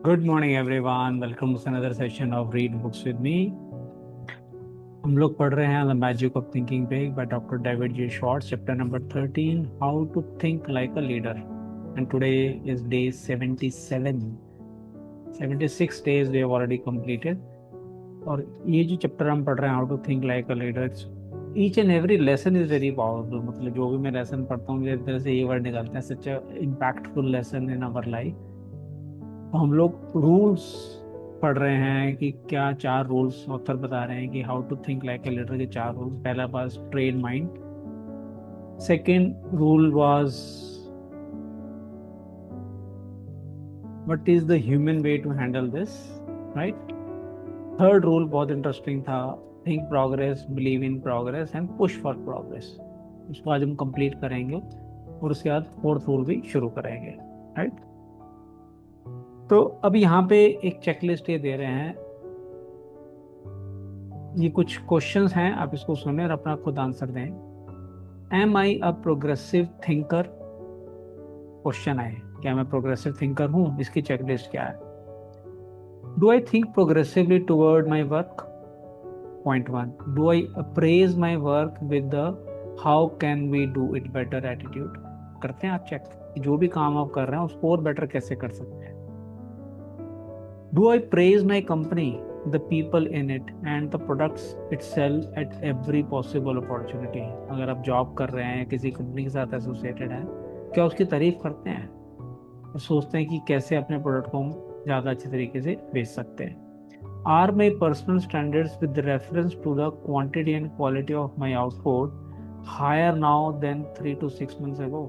Good morning everyone, welcome to another session of read books with me. हम लोग पढ़ रहे हैं the magic of thinking big by doctor David ji short, chapter number 13, how to think like a leader. And today is day 77। 76 days we have already completed. और ये जो chapter हम पढ़ रहे हैं, how to think like a leader, each and every lesson is very powerful. मतलब जो भी मैं लेसन पढ़ता हूँ, मेरे तरह से ये वर्ड निकलते हैं, such impactful lesson in our life. तो हम लोग रूल्स पढ़ रहे हैं कि क्या चार रूल्स ऑथर बता रहे हैं कि how to think like a leader के चार रूल्स। पहला was train mind, second rule was what is the human way to handle this, right. Third rule बहुत इंटरेस्टिंग था, think progress, believe in progress and push for progress. उसको आज हम complete करेंगे और उसके बाद फोर्थ रूल भी शुरू करेंगे, राइट। तो अब यहाँ पे एक चेकलिस्ट ये दे रहे हैं, ये कुछ क्वेश्चंस हैं, आप इसको सुने और अपना खुद आंसर दें। Am I a progressive thinker? Question है, क्या मैं प्रोग्रेसिव थिंकर हूँ? इसकी चेकलिस्ट क्या है? Do I think progressively toward my work? Point one, do I appraise my work with the how can we do it better attitude? करते हैं आप चेक, जो भी काम आप कर रहे हैं उसको और बेटर कैसे कर सकते हैं। Do I praise my company, the people in it and the products itself at every possible opportunity? अगर आप जॉब कर रहे हैं, किसी कंपनी के साथ एसोसिएटेड है, क्या उसकी तारीफ करते हैं और सोचते हैं कि कैसे अपने प्रोडक्ट को हम ज़्यादा अच्छे तरीके से बेच सकते हैं? Are my personal standards with reference to the quantity and quality of my output higher now than 3 to 6 months ago?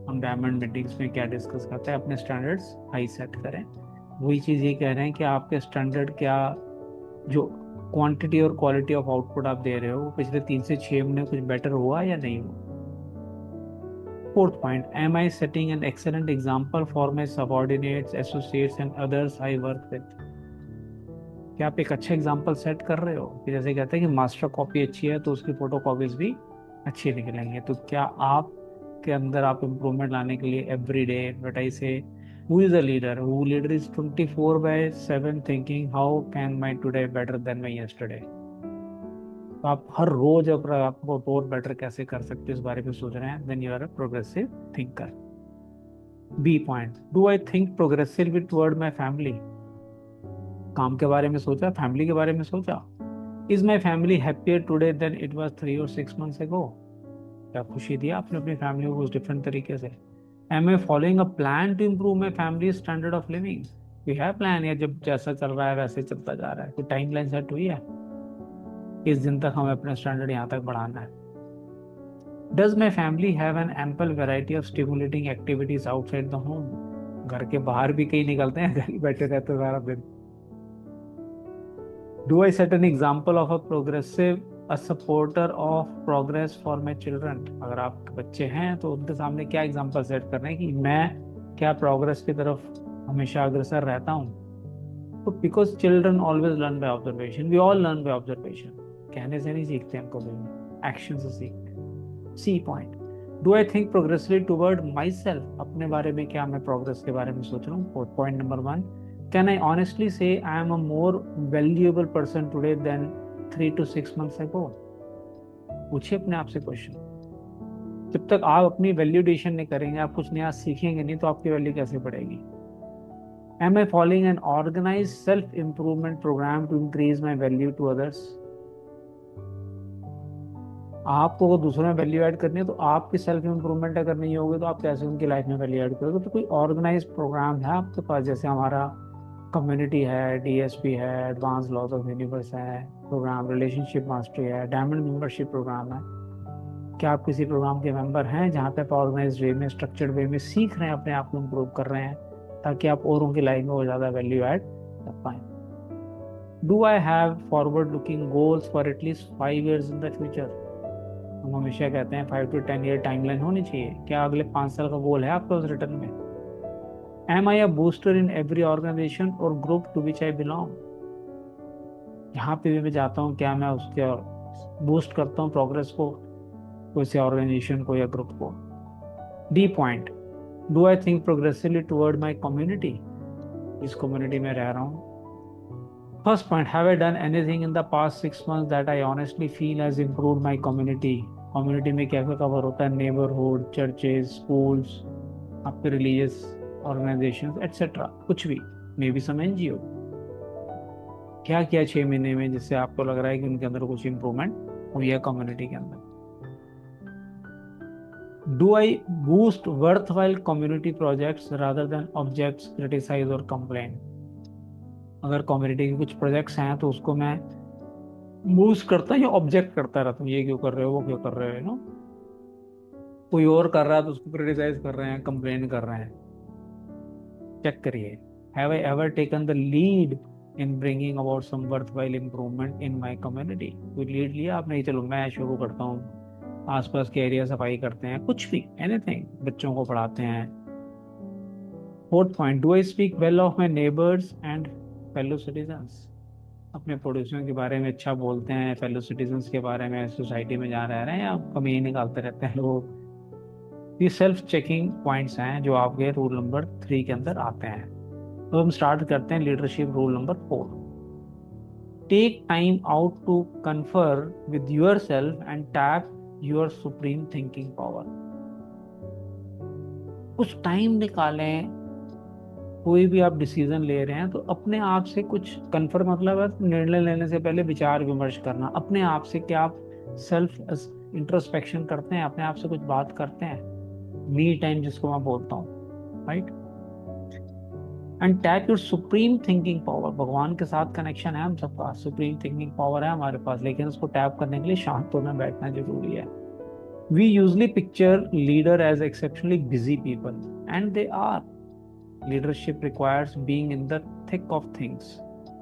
हम डायमंड मीटिंग्स में क्या डिस्कस करते हैं? अपने स्टैंडर्ड्स हाई सेट करें। वही चीज़ ये कह रहे हैं कि आपके स्टैंडर्ड क्या, जो क्वांटिटी और क्वालिटी ऑफ आउटपुट आप दे रहे हो, वो पिछले 3 से 6 महीने कुछ बेटर हुआ या नहीं हुआ? Fourth point, am I setting an excellent example for my subordinates, associates and others I work with? क्या आप एक अच्छा एग्जाम्पल सेट कर रहे हो कि जैसे कहते हैं कि मास्टर कॉपी अच्छी है तो उसकी फोटो कॉपीज भी अच्छी निकलेंगे? तो क्या आप के अंदर आप इम्प्रूवमेंट लाने के लिए एवरी डे एडवर्टाइज से who is a leader, who leader is 24/7 thinking how can my today better than my yesterday? तो आप हर रोज अगर आपको और बेटर कैसे कर सकते हो इस बारे में सोच रहे हैं, then you are a progressive thinker. B point, do I think progressively toward my family? काम के बारे में सोचा, फैमिली के बारे में सोचा। Is my family happier today than it was 3 or 6 months ago? क्या खुशी दिया आपने अपनी फैमिली को कुछ डिफरेंट तरीके से? Am I following a plan to improve my family standard of living? You have plan, या जब जैसा चल रहा है वैसे चलता जा रहा है? कोई टाइम लाइन सेट हुई है इस दिन तक हमें अपना स्टैंडर्ड यहाँ तक बढ़ाना है? Does my family have an ample variety of stimulating activities outside the home? घर के बाहर भी कहीं निकलते हैं, घर ही बैठे रहते हैं सारा दिन? Do I set an example of a progressive, a supporter of progress for my children? अगर आपके बच्चे हैं तो उनके सामने क्या एग्जाम्पल सेट कर रहे हैं कि मैं क्या प्रोग्रेस की तरफ हमेशा अग्रसर रहता हूँ? तो because children always learn by observation, we all learn by observation. कहने से नहीं सीखते हम कभी, एक्शन से सीखते हैं। C point, do I think progressively toward myself? अपने बारे में क्या मैं प्रोग्रेस के बारे में सोच रहा हूँ? Point number one, can I honestly say I am a more valuable person today than 3 to 6 months ago? पूछिए अपने आप से क्वेश्चन। जब तक आप अपनी वैल्यूडेशन नहीं करेंगे, आप कुछ नया सीखेंगे नहीं, तो आपकी वैल्यू कैसे बढ़ेगी? Am I following an organized self improvement program to increase my value to others? आपको अगर दूसरों में वैल्यू ऐड करनी है तो आपकी सेल्फ इम्प्रूवमेंट अगर नहीं होगी तो आप कैसे उनकी लाइफ में वैल्यू ऐड करोगे? तो कोई ऑर्गेनाइज प्रोग्राम है आपके पास? जैसे हमारा कम्युनिटी है, डीएसपी है, एडवांस लॉज ऑफ यूनिवर्स है, प्रोग्राम रिलेशनशिप मास्टरी है, डायमंड मेंबरशिप प्रोग्राम है। क्या आप किसी प्रोग्राम के मेंबर हैं जहाँ पे आप ऑर्गेनाइज वे में, स्ट्रक्चर्ड वे में सीख रहे हैं, अपने आप को इम्प्रूव कर रहे हैं, ताकि आप औरों की लाइफ में वो ज़्यादा वैल्यू ऐड कर पाएं? Do I have forward looking goals for at least 5 years in the future? हम हमेशा कहते हैं 5 to 10 year टाइमलाइन होनी चाहिए। क्या अगले 5 साल का गोल है आपका उस रिटर्न में? Am I a booster in every organisation और group to which I belong? यहाँ पे भी मैं जाता हूँ, क्या मैं उसके बूस्ट करता हूँ प्रोग्रेस को, किसी ऑर्गेनाइजेशन को या ग्रुप को? D point, do I think progressively toward my community? जिस कम्युनिटी में रह रहा हूँ। First point, have I done anything in the past 6 months that I honestly feel has improved my community. Community में क्या क्या कवर होता है? नेबरहुड, चर्चेज, स्कूल्स, आपके रिलीजियस ऑर्गेनाइजेशन एट्सेट्रा, कुछ भी, मे बी सम एनजीओ। क्या किया 6 महीने में जिससे आपको लग रहा है कि उनके अंदर कुछ इंप्रूवमेंट हुई है कम्युनिटी के अंदर? Do I boost worthwhile community projects rather than objects criticize और कंप्लेन? अगर कम्युनिटी के कुछ प्रोजेक्ट्स हैं तो उसको मैं बूस्ट करता हूँ या ऑब्जेक्ट करता रहता हूँ, ये क्यों कर रहे हो, वो क्यों कर रहे हो, कोई और कर रहा है तो उसको क्रिटिसाइज कर रहे हैं, कंप्लेन कर रहे हैं। चेक करिए, have I ever taken the lead in bringing about some worthwhile improvement in my community? कोई लीड लिया आपने? चलो मैं शुरू करता हूँ, आसपास के एरिया सफाई करते हैं, कुछ भी, एनीथिंग, बच्चों को पढ़ाते हैं। Fourth point, do I speak well of my neighbours and fellow citizens? अपने पड़ोसियों के बारे में अच्छा बोलते हैं, फेलो सिटीजन्स के बारे में, सोसाइटी में जहाँ रह रहे हैं, या कमी ही निकालते रहते हैं लोग? ये सेल्फ चेकिंग पॉइंट्स हैं जो आपके रूल नंबर 3 के अंदर आते हैं। तो हम स्टार्ट करते हैं leadership rule number 4। Take time out to confer with yourself and tap your supreme thinking power. कुछ टाइम निकालें, कोई भी आप डिसीजन ले रहे हैं तो अपने आप से कुछ कन्फर, मतलब है निर्णय लेने से पहले विचार विमर्श करना अपने आप से। क्या आप सेल्फ इंट्रोस्पेक्शन करते हैं, अपने आप से कुछ बात करते हैं? मी टाइम जिसको मैं बोलता हूँ, right? And tap your supreme thinking power. भगवान के साथ कनेक्शन है हम सबका, सुप्रीम थिंकिंग पावर है हमारे पास, लेकिन उसको टैप करने के लिए शांत होना, बैठना जरूरी है। We usually picture leader as exceptionally busy people, and they are. Leadership requires being in the thick of things,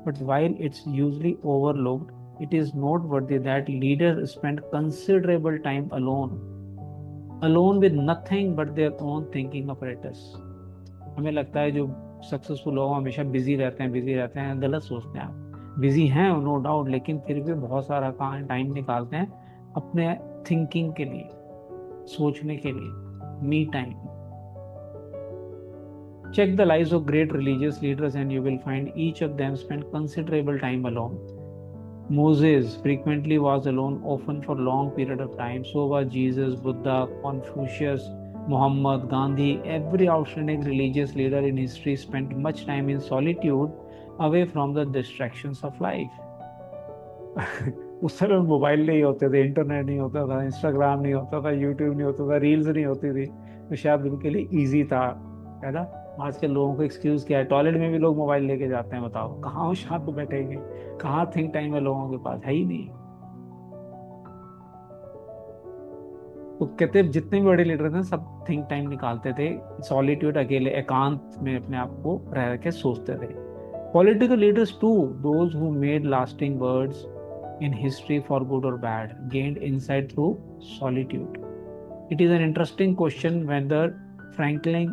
but while it's usually overlooked, it is noteworthy that leaders spend considerable time alone with nothing but their own thinking apparatus. हमें लगता है जो successful लोग हमेशा busy रहते हैं, गलत सोचते हैं आप। बिजी हैं नो डाउट, लेकिन फिर भी बहुत सारा टाइम निकालते हैं अपने थिंकिंग के लिए, सोचने के लिए, me time. Check the lives of great religious leaders and you will find each of them spent considerable time alone. Moses frequently was alone, often for long period of time. So was Jesus, Buddha, Confucius, Muhammad, Gandhi. Every outstanding religious leader in history spent much time in solitude, away from the distractions of life. उस समय mobile नहीं होते थे, internet नहीं होता था, Instagram नहीं होता था, यूट्यूब नहीं होता था, रील्स नहीं होती थी, तो शायद उनके लिए ईजी था, है ना? आज के लोगों को एक्सक्यूज क्या है? टॉयलेट में भी लोग मोबाइल लेके जाते हैं, बताओ कहाँ शांत बैठेंगे, कहाँ थिंक टाइम है लोगों के पास? है ही नहीं। तो कहते हैं जितने भी बड़े लीडर थे सब थिंक टाइम निकालते थे, सॉलिट्यूड, अकेले एकांत में अपने आप को रह के सोचते थे। Political leaders too, those who made lasting words in history for good or bad, gained insight through solitude. It is an interesting question whether Franklin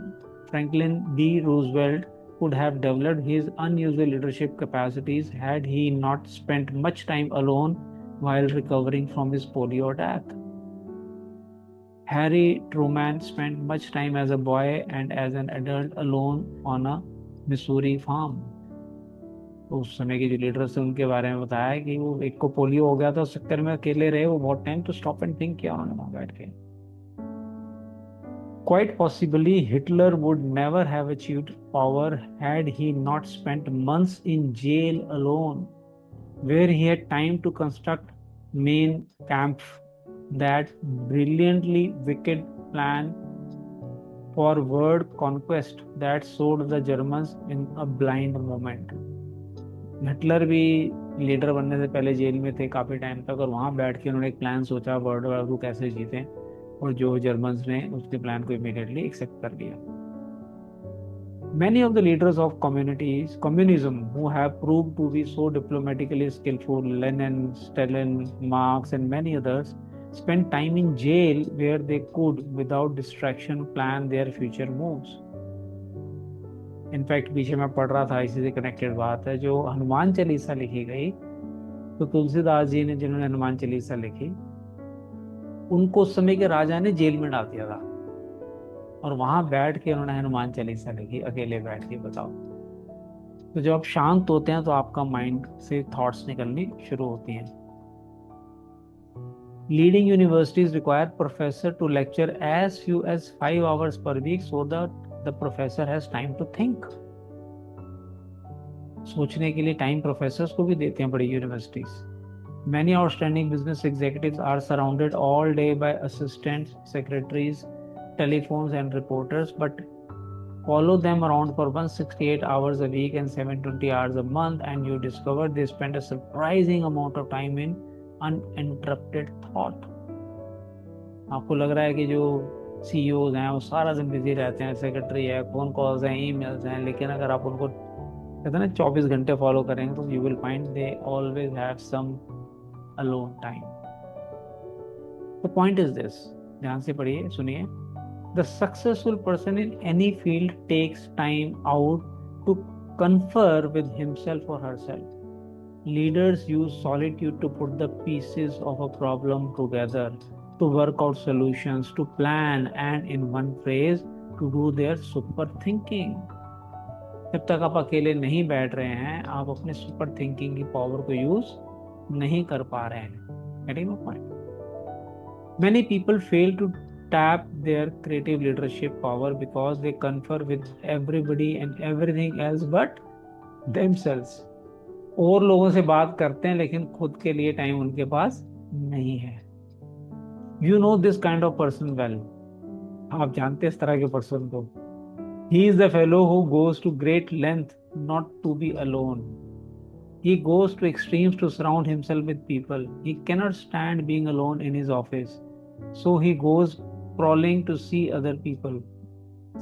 D. Roosevelt could have developed his unusual leadership capacities had he not spent much time alone while recovering from his polio attack. Harry Truman spent much time as a boy and as an adult alone on a Missouri farm. तो उस समय के जो leaders थे उनके बारे में बताया कि वो एक को पोलियो हो गया था, उस चक्कर में अकेले रहे वो बहुत टाइम, तो स्टॉप एंड थिंक किया उन्होंने वहां बैठ के। Quite possibly Hitler would never have achieved power had he not spent months in jail alone, where he had time to construct Mein Kampf, that brilliantly wicked plan for world conquest that sold the Germans in a blind moment. Hitler भी leader बनने से पहले jail में थे काफी time तक, और वहां बैठ के उन्होंने एक प्लान सोचा वर्ल्ड वॉर को कैसे जीते, और जो जर्मन्स ने उसके प्लान को इमीडिएटली एक्सेप्ट कर लिया। Many of the leaders of communism who have proved to be so diplomatically skillful, Lenin, Stalin, Marx and many others, spent time in jail where they could without distraction plan their future moves. In fact पीछे मैं पढ़ रहा था, इसी से connected बात है, जो हनुमान चालीसा लिखी गई, तो तुलसीदास जी ने जिन्होंने हनुमान चालीसा लिखी, उनको उस समय के राजा ने जेल में डाल दिया था, और वहां बैठ के उन्होंने हनुमान चालीसा लिखी, अकेले बैठ के, बताओ। तो जब आप शांत होते हैं तो आपका माइंड से थॉट्स निकलनी शुरू होती हैं. Leading universities require professor to lecture as few as 5 hours per week so that the professor has time to think. सोचने के लिए टाइम प्रोफेसर्स को भी देते हैं बड़ी universities. Many outstanding business executives are surrounded all day by assistants, secretaries, telephones, and reporters, but follow them around for 168 hours a week and 720 hours a month, and you discover they spend a surprising amount of time in uninterrupted thought. आपको लग रहा है कि जो CEOs हैं वो सारा दिन बिजी रहते हैं, सेक्रेटरी है, फोन कॉल्स हैं, ईमेल्स हैं, लेकिन अगर आप उनको कहते हैं ना 24 घंटे फॉलो करेंगे तो you will find they always have some alone time. The point is this, ध्यान से पढ़िए, सुनिए. The successful person in any field takes time out to confer with himself or herself. Leaders use solitude to put the pieces of a problem together, to work out solutions, to plan, and in one phrase, to do their super thinking. जब तक आप अकेले नहीं बैठ रहे हैं आप अपने सुपर थिंकिंग की पावर को यूज नहीं कर पा रहे हैं. Getting my point? Many people fail to tap their creative leadership power because they confer with everybody and everything else but themselves. और लोगों से बात करते हैं लेकिन खुद के लिए टाइम उनके पास नहीं है. You know this kind of person well. आप जानते हैं इस तरह के पर्सन को. He is the fellow who goes to great length not to be alone. He goes to extremes to surround himself with people. He cannot stand being alone in his office, so he goes prowling to see other people.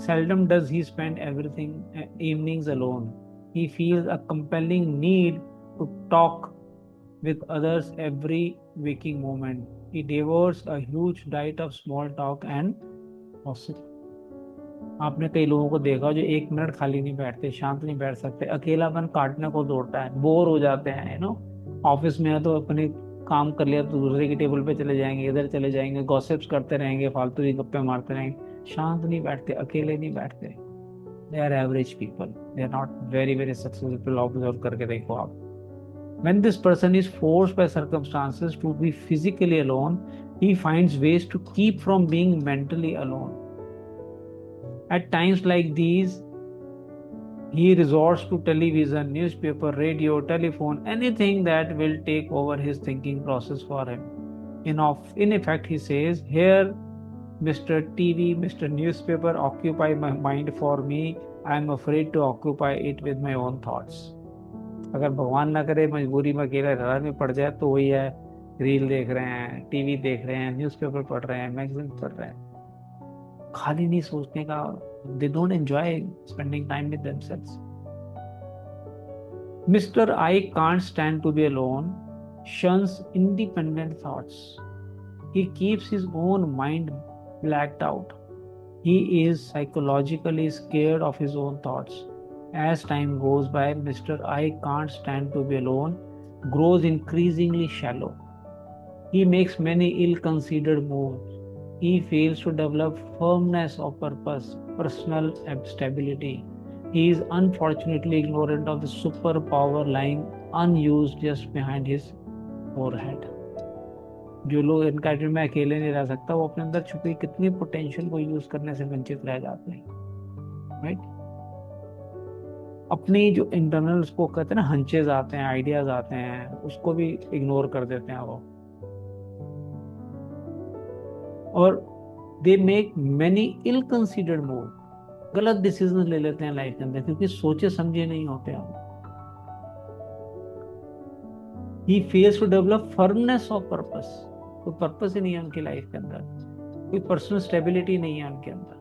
Seldom does he spend everything evenings alone. He feels a compelling need to talk with others every waking moment. He devours a huge diet of small talk and gossip. आपने कई लोगों को देखा जो 1 minute खाली नहीं बैठते, शांत नहीं बैठ सकते, अकेलापन काटने को दौड़ता है, बोर हो जाते हैं. ऑफिस में है तो अपने काम कर लिया तो दूसरे की टेबल पे चले जाएंगे, इधर चले जाएंगे, गॉसिप्स करते रहेंगे, फालतू की गप्पे मारते रहेंगे. शांत नहीं बैठते, अकेले नहीं बैठते. They are average people, they are not very very successful. Observe करके देखो आप. When this person is forced by circumstances to be physically alone, he finds ways to keep from being mentally alone. At times like these, he resorts to television, newspaper, radio, telephone, anything that will take over his thinking process for him. In effect, he says, "Here, Mr. TV, Mr. Newspaper, occupy my mind for me. I am afraid to occupy it with my own thoughts." अगर भगवान ना करे मजबूरी में अकेला घर में पड़ जाए तो वही है, रील देख रहे हैं, टीवी देख रहे हैं, न्यूज़पेपर पढ़ रहे हैं, मैगजीन पढ़ रहे हैं. खाली नहीं सोचने का. They don't enjoy spending time with themselves. Mr. I can't stand to be alone shuns independent thoughts. He keeps his own mind blacked out. He is psychologically scared of his own thoughts. As time goes by, Mr. I can't stand to be alone grows increasingly shallow. He makes many ill-considered moves. He fails to develop firmness of purpose, personal stability. He is unfortunately ignorant of the superpower lying unused just behind his forehead. जो लोग इनका में अकेले नहीं रह सकता वो अपने अंदर छुपी कितनी पोटेंशियल को यूज करने से वंचित रह जाते हैं. राइट. अपनी जो इंटरनल उसको कहते हैं ना हंचेज आते हैं, आइडियाज आते हैं, उसको भी इग्नोर कर देते हैं वो. और they make many ill considered move. गलत डिसीजन ले लेते हैं लाइफ के अंदर क्योंकि सोचे समझे नहीं होते हैं. He fails to develop firmness of purpose. कोई पर्पस ही नहीं है उनकी लाइफ के अंदर, कोई पर्सनल स्टेबिलिटी नहीं है उनके अंदर.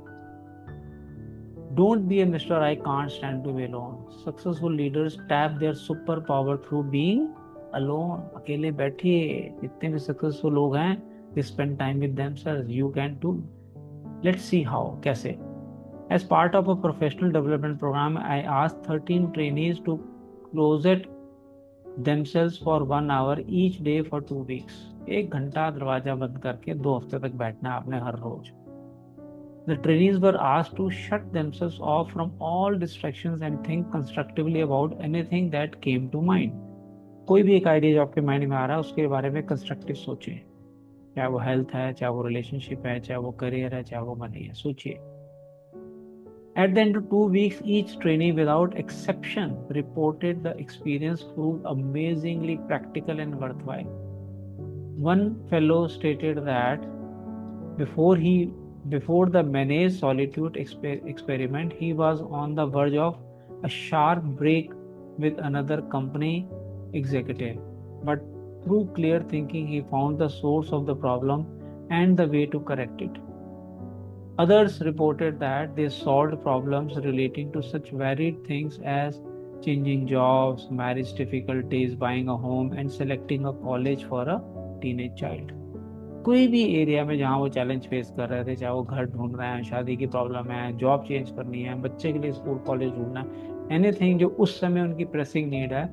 Don't be a mister I can't stand to be alone. Successful leaders tap their super power through being alone. अकेले बैठिए. जितने भी सक्सेसफुल लोग हैं they spend time with themselves. You can too. Let's see how. कैसे? As part of a professional development program, I asked 13 trainees to closet themselves for 1 hour each day for 2 weeks. 1 घंटा दरवाजा बंद करके 2 हफ्ते तक बैठना आपने हर रोज. The trainees were asked to shut themselves off from all distractions and think constructively about anything that came to mind. कोई भी एक आइडिया जो आपके माइंड में आ रहा है उसके बारे में कंस्ट्रक्टिव सोचिए, चाहे वो हेल्थ है, चाहे वो रिलेशनशिप है, चाहे वो करियर है, चाहे वो मनी है, सोचिए. At the end of 2 weeks, each trainee without exception reported the experience proved amazingly practical and worthwhile. One fellow stated that before the managed solitude experiment, he was on the verge of a sharp break with another company executive. But through clear thinking, he found the source of the problem and the way to correct it. Others reported that they solved problems relating to such varied things as changing jobs, marriage difficulties, buying a home, and selecting a college for a teenage child. कोई भी area में जहाँ वो challenge face कर रहे थे, चाहे वो घर ढूंढ रहे हैं, शादी की प्रॉब्लम है, जॉब चेंज करनी है, बच्चे के लिए स्कूल कॉलेज ढूंढना है, एनीथिंग जो उस समय उनकी प्रेसिंग नीड है,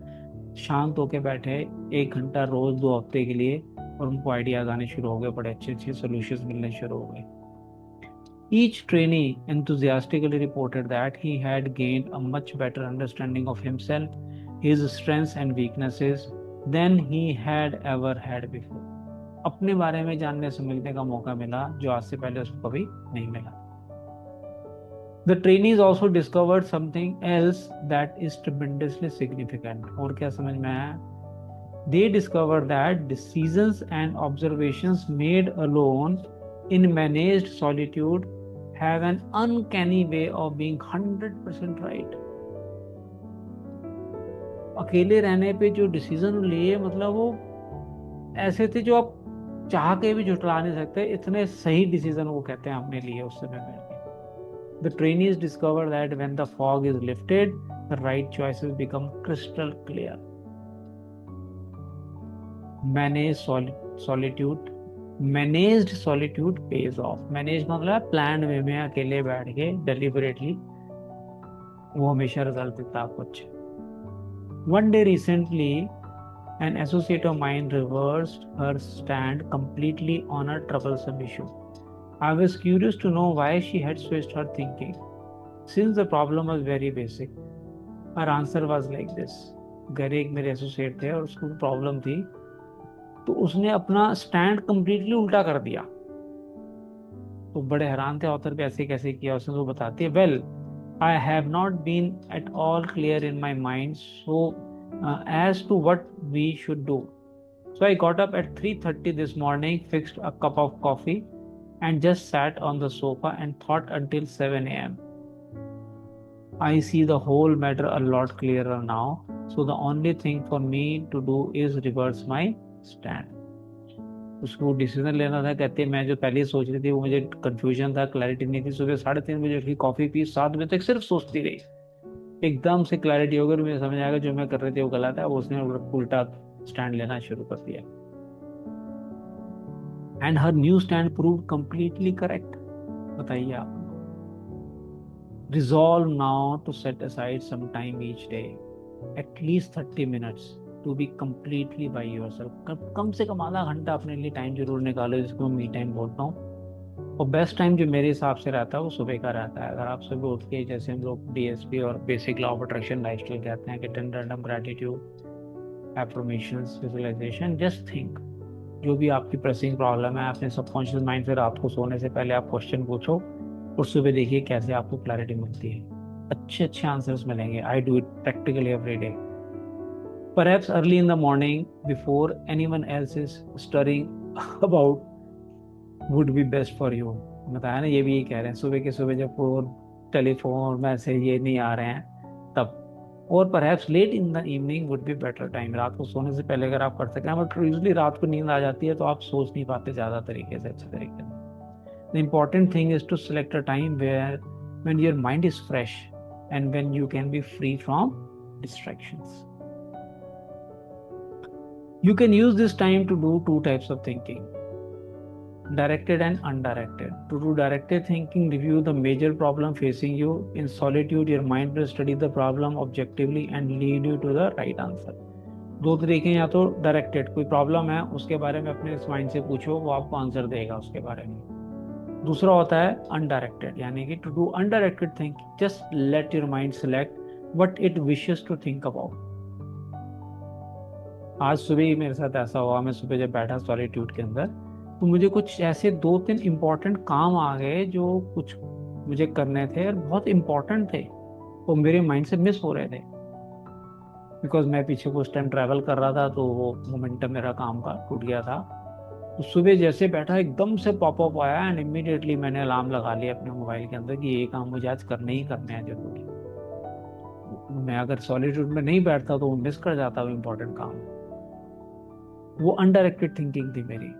शांत होके बैठे 1 घंटा रोज 2 हफ्ते के लिए और उनको आइडियाज आने शुरू हो गए, बड़े अच्छे अच्छे सोल्यूशंस मिलने शुरू हो गए. Each trainee enthusiastically reported that he had gained a much better understanding of himself, his strengths and weaknesses than he had ever had before. अपने बारे में जानने समझने का मौका मिला जो आज से पहले उसको कभी नहीं मिला. The trainees also discovered something else that is tremendously significant. और क्या समझ में आया? They discovered that decisions and observations made alone in managed solitude have an uncanny way of being 100% right. अकेले रहने पे जो डिसीजन लिए, मतलब वो ऐसे थे जो आप चाह के भी झुठला नहीं सकते, इतने सही डिसीजन वो कहते हैं हमने लिए उस समय में. The trainees discover that when the fog is lifted, the right choices become crystal clear. Managed solitude pays off. Managed मतलब प्लान वे में अकेले बैठ के deliberately, वो हमेशा रिजल्ट देता है आपको अच्छे. One day recently, an associate of mine reversed her stand completely on a troublesome issue. I was curious to know why she had switched her thinking. Since the problem was very basic, her answer was like this. घर एक मेरे associate थे और उसको problem थी, तो उसने अपना स्टैंड कंप्लीटली उल्टा कर दिया. तो बड़े हैरान थे ऑथर भी, ऐसे कैसे किया. उसने तो बताती है, well I have not been at all clear in my mind so as to what we should do. So I got up at 3:30 this morning, fixed a cup of coffee and just sat on the sofa and thought until 7 a.m. I see the whole matter a lot clearer now. So the only thing for me to do is reverse my stand. उसको decision लेना था. कहते हैं मैं जो पहले सोच रही थी वो मुझे कंफ्यूजन था, क्लैरिटी नहीं थी. सुबह 3:30 बजे उठी, कॉफी पी, 7 बजे तक सिर्फ सोचती रही. एकदम से क्लैरिटी होगी, मुझे समझ आएगा जो मैं कर रही थी वो गलत है. वो उसने उल्टा स्टैंड लेना शुरू कर दिया. एंड हर new stand prove completely correct. बताइए आप. Resolve now to set aside some time each day, at least 30 minutes to be completely by yourself. कम से कम आधा घंटा अपने लिए टाइम जरूर निकालो, जिसको मी टाइम बोलता हूँ. और बेस्ट टाइम जो मेरे हिसाब से रहता है वो सुबह का रहता है. अगर आप सुबह उठ के, जैसे हम लोग DSP और basic law of attraction lifestyle कहते हैं कि 10 random gratitude, affirmations, visualization, just think. जो भी आपकी प्रेसिंग प्रॉब्लम है, अपने सबकॉन्शियस माइंड से रात को सोने से पहले आप क्वेश्चन पूछो और सुबह देखिए कैसे आपको क्लैरिटी मिलती है. अच्छे अच्छे आंसर्स मिलेंगे. I do it practically every day. Perhaps early in the morning before anyone else is stirring about would be best for you. बताया ना, ये भी यही कह रहे हैं. सुबह के सुबह जब फोन, टेलीफोन, मैसेज ये नहीं आ रहे हैं तब. और perhaps late in the evening would be better time. रात को सोने से पहले अगर आप कर सकें. बट यूजली रात को नींद आ जाती है तो आप सोच नहीं पाते ज़्यादा तरीके से, अच्छे तरीके से. The important thing is to select a time where when your mind is fresh and when you can be free from distractions. You can use this time to do 2 types of thinking, directed and undirected. To do directed thinking, review the major problem facing you. In solitude, your mind will study the problem objectively and lead you to the right answer. 2 तरीके, या तो directed, कोई problem है उसके बारे में अपने इस माइंड से पूछो, वो आपको आंसर देगा उसके बारे में. दूसरा होता है अनडायरेक्टेड, यानी कि to do undirected thinking, just let your mind select what it wishes to think about. आज सुबह ही मेरे साथ ऐसा हुआ, मैं सुबह जब बैठा सॉलिट्यूड के अंदर, तो मुझे कुछ ऐसे दो तीन इम्पोर्टेंट काम आ गए जो कुछ मुझे करने थे और बहुत इम्पोर्टेंट थे, वो मेरे माइंड से मिस हो रहे थे, बिकॉज मैं पीछे कुछ टाइम ट्रैवल कर रहा था, तो वो मोमेंटम मेरा काम का टूट गया था। तो सुबह जैसे बैठा एकदम से पॉपअप आया एंड इमीडिएटली मैंने अलार्म लगा लिया अपने मोबाइल के अंदर कि ये काम मुझे आज करने ही करने हैं जरूरी। मैं अगर सॉलिट्यूड में नहीं बैठता तो वो मिस कर जाता वो इम्पोर्टेंट काम। वो अनडायरेक्टेड थिंकिंग थी मेरी।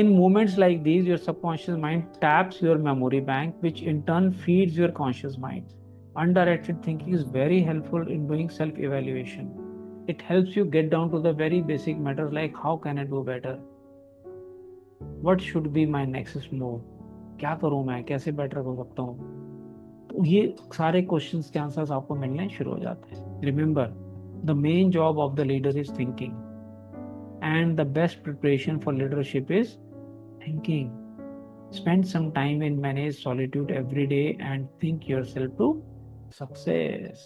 In moments like these, your subconscious mind taps your memory bank, which in turn feeds your conscious mind. Undirected thinking is very helpful in doing self evaluation. It helps you get down to the very basic matters like how can I do better? What should be my next move? क्या करूं मैं, कैसे better हो सकता हूँ? तो ये सारे क्वेश्चंस के आंसर्स आपको मिलने शुरू हो जाते हैं। Remember, the main job of the leader is thinking, and the best preparation for leadership is thinking. Spend some time in managed solitude every day and think yourself to success.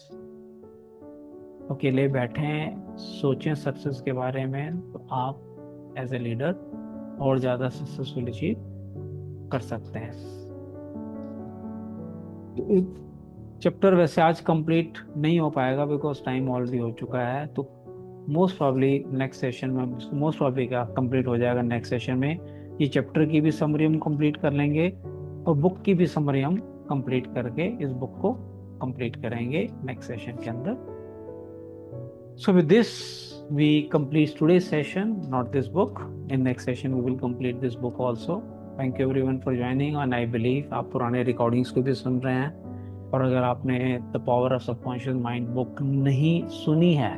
अकेले बैठें, सोचें success के बारे में, तो आप as a leader और ज़्यादा सक्सेसफुल अचीव कर सकते हैं। चैप्टर वैसे आज कंप्लीट नहीं हो पाएगा बिकॉज टाइम ऑलरेडी हो चुका है, तो मोस्ट प्रॉब्ली नेक्स्ट सेशन में, मोस्ट प्रॉब्ली क्या कंप्लीट हो जाएगा नेक्स्ट सेशन में। ये चैप्टर की भी समरी हम कंप्लीट कर लेंगे और बुक की भी समरी हम कंप्लीट करके इस बुक को कंप्लीट करेंगे नेक्स्ट सेशन के अंदर। So with this we complete today session, not this book. In next session we will complete this book also. Thank you everyone for joining, and I believe आप पुराने recordings को भी सुन रहे हैं, और अगर आपने the power of subconscious mind book नहीं सुनी है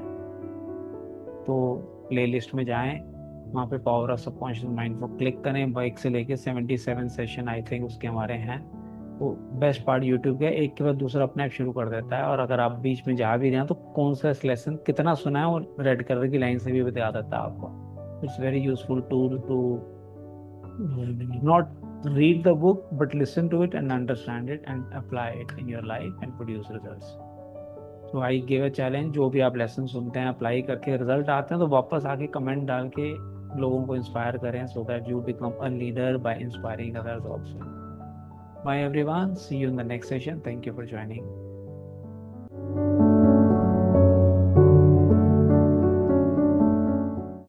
तो प्लेलिस्ट में जाएं, वहाँ पे पावर ऑफ सबकॉन्शियस माइंड को क्लिक करें। बाइक से लेके 77 सेशन आई थिंक उसके हमारे हैं। तो बेस्ट पार्ट यूट्यूब का एक के बाद दूसरा अपने आप शुरू कर देता है, और अगर आप बीच में जा भी रहे हैं तो कौन सा लेसन कितना सुना है और रेड कलर की लाइन से भी बता देता है आपको। It's very useful tool to not read the book but listen to it and understand it and apply it in your life and produce results. तो आई गिव अ चैलेंज, जो भी आप लेसन सुनते हैं अप्लाई करके result आते हैं तो वापस आके कमेंट डाल के लोगों को इंस्पायर करें, so that you become a leader by inspiring others also. Bye everyone, see you in the next session. Thank you for joining.